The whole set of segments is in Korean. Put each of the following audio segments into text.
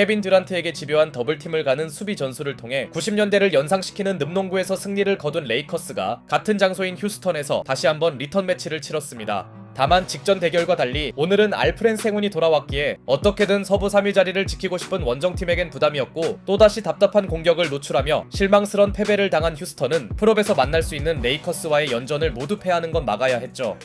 케빈 듀란트에게 집요한 더블팀을 가는 수비 전술을 통해 90년대를 연상시키는 늠농구에서 승리를 거둔 레이커스가 같은 장소인 휴스턴에서 다시 한번 리턴 매치를 치렀습니다. 다만 직전 대결과 달리 오늘은 알프렌 생훈이 돌아왔기에 어떻게든 서부 3위 자리를 지키고 싶은 원정팀에겐 부담이었고 또다시 답답한 공격을 노출하며 실망스런 패배를 당한 휴스턴은 풀업에서 만날 수 있는 레이커스와의 연전을 모두 패하는 건 막아야 했죠.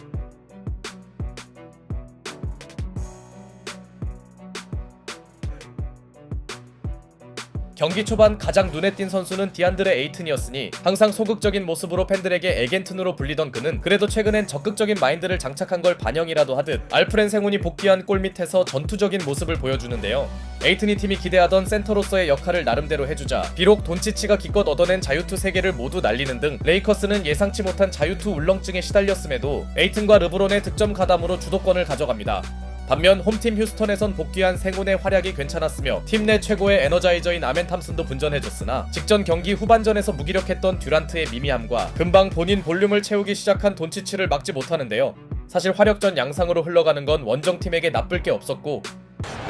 경기 초반 가장 눈에 띈 선수는 디안드레 에이튼이었으니 항상 소극적인 모습으로 팬들에게 에겐튼으로 불리던 그는 그래도 최근엔 적극적인 마인드를 장착한 걸 반영이라도 하듯 알프렌 생훈이 복귀한 골 밑에서 전투적인 모습을 보여주는데요. 에이튼이 팀이 기대하던 센터로서의 역할을 나름대로 해주자 비록 돈치치가 기껏 얻어낸 자유투 3개를 모두 날리는 등 레이커스는 예상치 못한 자유투 울렁증에 시달렸음에도 에이튼과 르브론의 득점 가담으로 주도권을 가져갑니다. 반면 홈팀 휴스턴에선 복귀한 생훈의 활약이 괜찮았으며 팀 내 최고의 에너자이저인 아멘 탐슨도 분전해줬으나 직전 경기 후반전에서 무기력했던 듀란트의 미미함과 금방 본인 볼륨을 채우기 시작한 돈치치를 막지 못하는데요. 사실 화력전 양상으로 흘러가는 건 원정팀에게 나쁠 게 없었고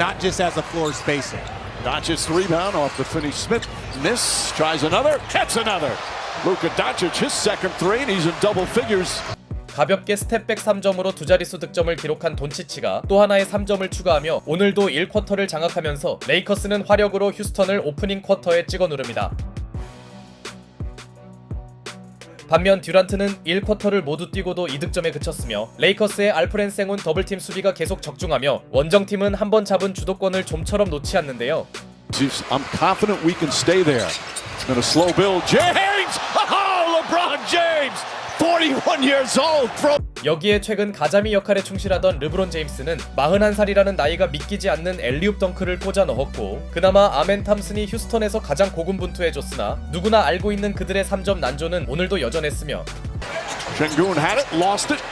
Not just as a floor spacer. Doncic rebound off the Finney-Smith miss, tries another, gets another. Luka Doncic his second three and he's in double figures. 가볍게 스텝백 3점으로 두 자릿수 득점을 기록한 돈치치가 또 하나의 3점을 추가하며 오늘도 1쿼터를 장악하면서 레이커스는 화력으로 휴스턴을 오프닝 쿼터에 찍어 누릅니다. 반면 듀란트는 1쿼터를 모두 뛰고도 2득점에 그쳤으며 레이커스의 알프렌 생훈 더블팀 수비가 계속 적중하며 원정팀은 한 번 잡은 주도권을 좀처럼 놓지 않는데요. I'm confident we can stay there. It's been a slow build. James! Oh, LeBron James! 41 years old, bro. 여기에 최근 가자미 역할에 충실하던 르브론 제임스는 41살이라는 나이가 믿기지 않는 엘리웁 덩크를 꽂아 넣었고 그나마 아멘 탐슨이 휴스턴에서 가장 고군분투해줬으나 누구나 알고 있는 그들의 3점 난조는 오늘도 여전했으며 Sengun had it, lost it.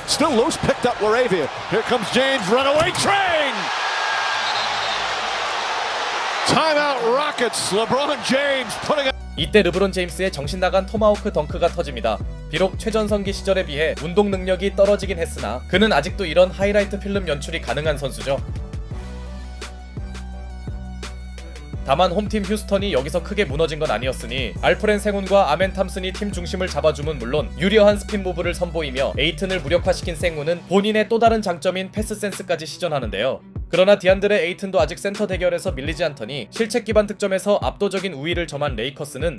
Still loose, picked up Laravia. Here comes James, runaway train! Timeout Rockets. LeBron James putting it. 이때 르브론 제임스의 정신나간 토마호크 덩크가 터집니다. 비록 최전성기 시절에 비해 운동 능력이 떨어지긴 했으나 그는 아직도 이런 하이라이트 필름 연출이 가능한 선수죠. 다만 홈팀 휴스턴이 여기서 크게 무너진 건 아니었으니 알프렌 생훈과 아멘 탐슨이 팀 중심을 잡아줌은 물론 유려한 스핀 무브를 선보이며 에이튼을 무력화시킨 생훈은 본인의 또 다른 장점인 패스 센스까지 시전하는데요. 그러나 디안드레 에이튼도 아직 센터 대결에서 밀리지 않더니 실책 기반 득점에서 압도적인 우위를 점한 레이커스는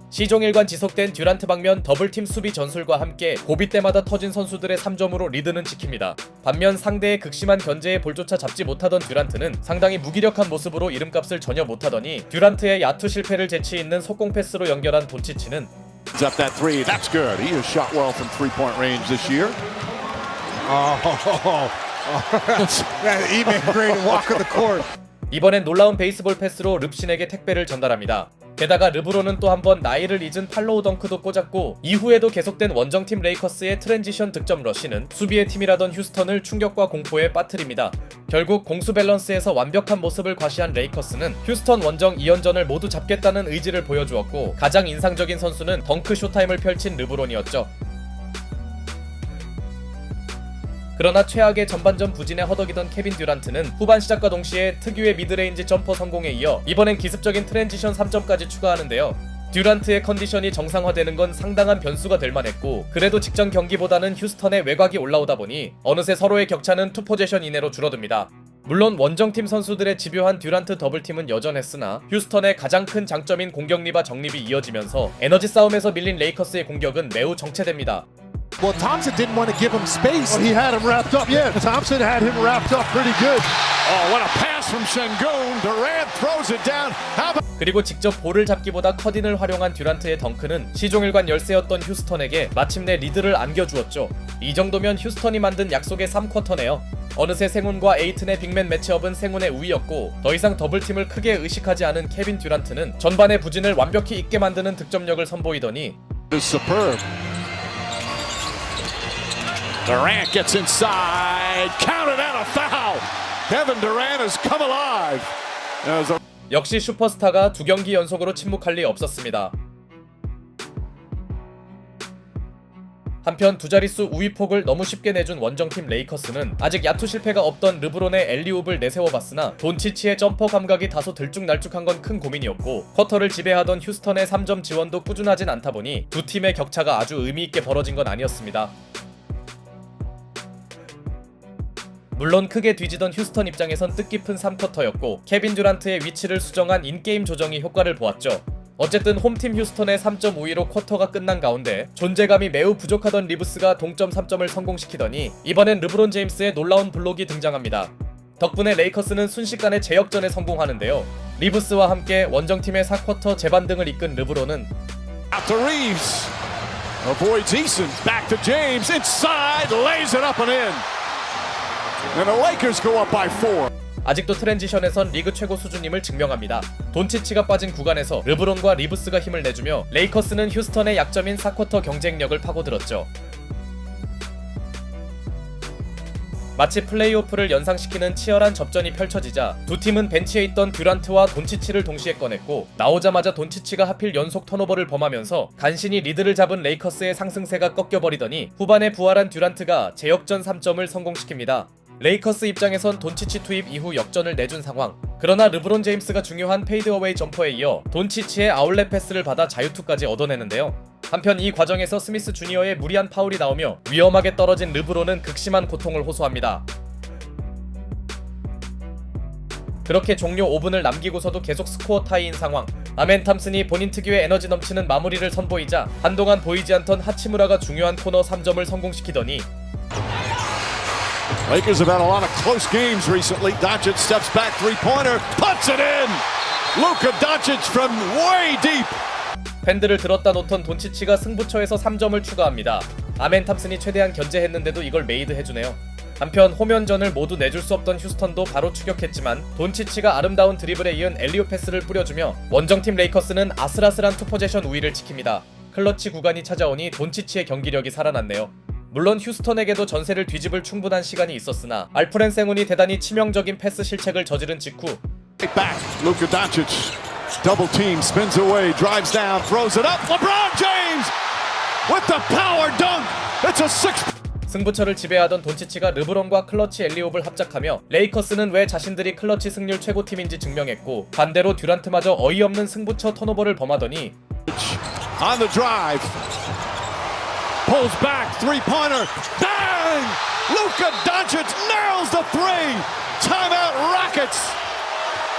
시종일관 지속된 듀란트 방면 더블팀 수비 전술과 함께 고비 때마다 터진 선수들의 3점으로 리드는 지킵니다. 반면 상대의 극심한 견제에 볼조차 잡지 못하던 듀란트는 상당히 무기력한 모습으로 이름값을 전혀 못하더니 듀란트의 야투 실패를 재치 있는 속공 패스로 연결한 돈치치는 Up that three, that's good. He has shot well from three-point range this year. That even great walk of the court. 이번엔 놀라운 베이스볼 패스로 릅신에게 택배를 전달합니다. 게다가 르브론은 또 한 번 나이를 잊은 팔로우 덩크도 꽂았고 이후에도 계속된 원정팀 레이커스의 트랜지션 득점 러쉬는 수비의 팀이라던 휴스턴을 충격과 공포에 빠뜨립니다. 결국 공수 밸런스에서 완벽한 모습을 과시한 레이커스는 휴스턴 원정 2연전을 모두 잡겠다는 의지를 보여주었고 가장 인상적인 선수는 덩크 쇼타임을 펼친 르브론이었죠. 그러나 최악의 전반전 부진에 허덕이던 케빈 듀란트는 후반 시작과 동시에 특유의 미드레인지 점퍼 성공에 이어 이번엔 기습적인 트랜지션 3점까지 추가하는데요. 듀란트의 컨디션이 정상화되는 건 상당한 변수가 될 만했고 그래도 직전 경기보다는 휴스턴의 외곽이 올라오다 보니 어느새 서로의 격차는 2포제션 이내로 줄어듭니다. 물론 원정팀 선수들의 집요한 듀란트 더블팀은 여전했으나 휴스턴의 가장 큰 장점인 공격 리바 정립이 이어지면서 에너지 싸움에서 밀린 레이커스의 공격은 매우 정체됩니다. Well, Thompson didn't want to give him space. He had him wrapped up. Yeah, Thompson had him wrapped up pretty good. Oh, what a pass from Sengun. Durant throws it down. How about 그리고 직접 볼을 잡기보다 컷인을 활용한 듀란트의 덩크는 시종일관 열세였던 휴스턴에게 마침내 리드를 안겨주었죠. 이 정도면 휴스턴이 만든 약속의 3쿼터네요. 어느새 생훈과 에이튼의 빅맨 매치업은 생훈의 우위였고 더 이상 더블팀을 크게 의식하지 않은 케빈 듀란트는 전반의 부진을 완벽히 잊게 만드는 득점력을 선보이더니 is superb. Durant gets inside, counted out a foul. Kevin Durant has come alive. 역시 슈퍼스타가 두 경기 연속으로 침묵할 리 없었습니다. 한편 두 자릿수 우위폭을 너무 쉽게 내준 원정팀 레이커스는 아직 야투 실패가 없던 르브론의 엘리웁을 내세워봤으나 돈치치의 점퍼 감각이 다소 들쭉날쭉한 건 큰 고민이었고 쿼터를 지배하던 휴스턴의 3점 지원도 꾸준하진 않다 보니 두 팀의 격차가 아주 의미있게 벌어진 건 아니었습니다. 물론 크게 뒤지던 휴스턴 입장에선 뜻깊은 3쿼터였고 케빈 듀란트의 위치를 수정한 인게임 조정이 효과를 보았죠. 어쨌든 홈팀 휴스턴의 3점 우위로 쿼터가 끝난 가운데 존재감이 매우 부족하던 리브스가 동점 3점을 성공시키더니 이번엔 르브론 제임스의 놀라운 블록이 등장합니다. 덕분에 레이커스는 순식간에 재역전에 성공하는데요. 리브스와 함께 원정팀의 4쿼터 재반등을 이끈 르브론은 Out to Reeves. Avoids Eason. Back to James. Inside. Lays it up and in. And the Lakers go up by 4. 아직도 트랜지션에선 리그 최고 수준임을 증명합니다. 돈치치가 빠진 구간에서 르브론과 리브스가 힘을 내주며 레이커스는 휴스턴의 약점인 4쿼터 경쟁력을 파고들었죠. 마치 플레이오프를 연상시키는 치열한 접전이 펼쳐지자 두 팀은 벤치에 있던 듀란트와 돈치치를 동시에 꺼냈고 나오자마자 돈치치가 하필 연속 턴오버를 범하면서 간신히 리드를 잡은 레이커스의 상승세가 꺾여버리더니 후반에 부활한 듀란트가 재역전 3점을 성공시킵니다. 레이커스 입장에선 돈치치 투입 이후 역전을 내준 상황. 그러나 르브론 제임스가 중요한 페이드어웨이 점퍼에 이어 돈치치의 아웃렛 패스를 받아 자유투까지 얻어내는데요. 한편 이 과정에서 스미스 주니어의 무리한 파울이 나오며 위험하게 떨어진 르브론은 극심한 고통을 호소합니다. 그렇게 종료 5분을 남기고서도 계속 스코어 타이인 상황. 아멘 탐슨이 본인 특유의 에너지 넘치는 마무리를 선보이자 한동안 보이지 않던 하치무라가 중요한 코너 3점을 성공시키더니 Lakers have had a lot of close games recently. Doncic steps back, three-pointer, puts it in. Luka Doncic from way deep. 팬들을 들었다 놓던 돈치치가 승부처에서 3점을 추가합니다. 아멘 탐슨이 최대한 견제했는데도 이걸 메이드 해주네요. 한편 홈연전을 모두 내줄 수 없던 휴스턴도 바로 추격했지만 돈치치가 아름다운 드리블에 이은 엘리오 패스를 뿌려주며 원정팀 레이커스는 아슬아슬한 투포제션 우위를 지킵니다. 클러치 구간이 찾아오니 돈치치의 경기력이 살아났네요. 물론 휴스턴에게도 전세를 뒤집을 충분한 시간이 있었으나 알프렌 생훈이 대단히 치명적인 패스 실책을 저지른 직후 Back, Luka Doncic, double team, spins away, drives down, throws it up. LeBron James with the power dunk. It's a 6. 승부처를 지배하던 돈치치가 르브론과 클러치 엘리옵을 합작하며 레이커스는 왜 자신들이 클러치 승률 최고팀인지 증명했고 반대로 듀란트마저 어이없는 승부처 턴오버를 범하더니 On the drive. Pulls back, three-pointer, bang! Luka Doncic nails the three! Timeout Rockets!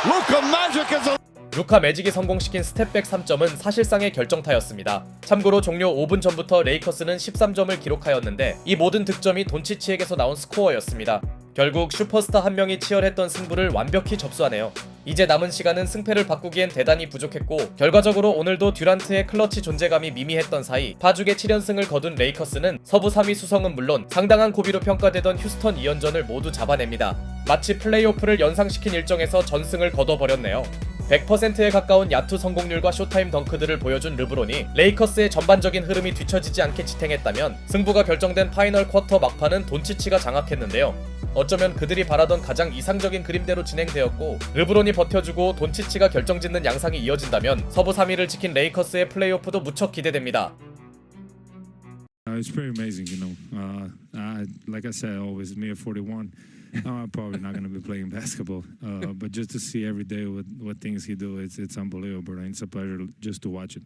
Luka Magic is a... 루카 매직이 성공시킨 스텝백 3점은 사실상의 결정타였습니다. 참고로 종료 5분 전부터 레이커스는 13점을 기록하였는데 이 모든 득점이 돈치치에게서 나온 스코어였습니다. 결국 슈퍼스타 한 명이 치열했던 승부를 완벽히 접수하네요. 이제 남은 시간은 승패를 바꾸기엔 대단히 부족했고 결과적으로 오늘도 듀란트의 클러치 존재감이 미미했던 사이 파죽의 7연승을 거둔 레이커스는 서부 3위 수성은 물론 상당한 고비로 평가되던 휴스턴 2연전을 모두 잡아냅니다. 마치 플레이오프를 연상시킨 일정에서 전승을 거둬버렸네요. 100%에 가까운 야투 성공률과 쇼타임 덩크들을 보여준 르브론이 레이커스의 전반적인 흐름이 뒤처지지 않게 지탱했다면 승부가 결정된 파이널 쿼터 막판은 돈치치가 장악했는데요. 어쩌면 그들이 바라던 가장 이상적인 그림대로 진행되었고 르브론이 버텨주고 돈치치가 결정짓는 양상이 이어진다면 서부 3위를 지킨 레이커스의 플레이오프도 무척 기대됩니다. It's pretty amazing, you know. Like I said, always me at 41. I'm probably not going to be playing basketball, but just to see every day what things he do, it's unbelievable, and it's a pleasure just to watch it.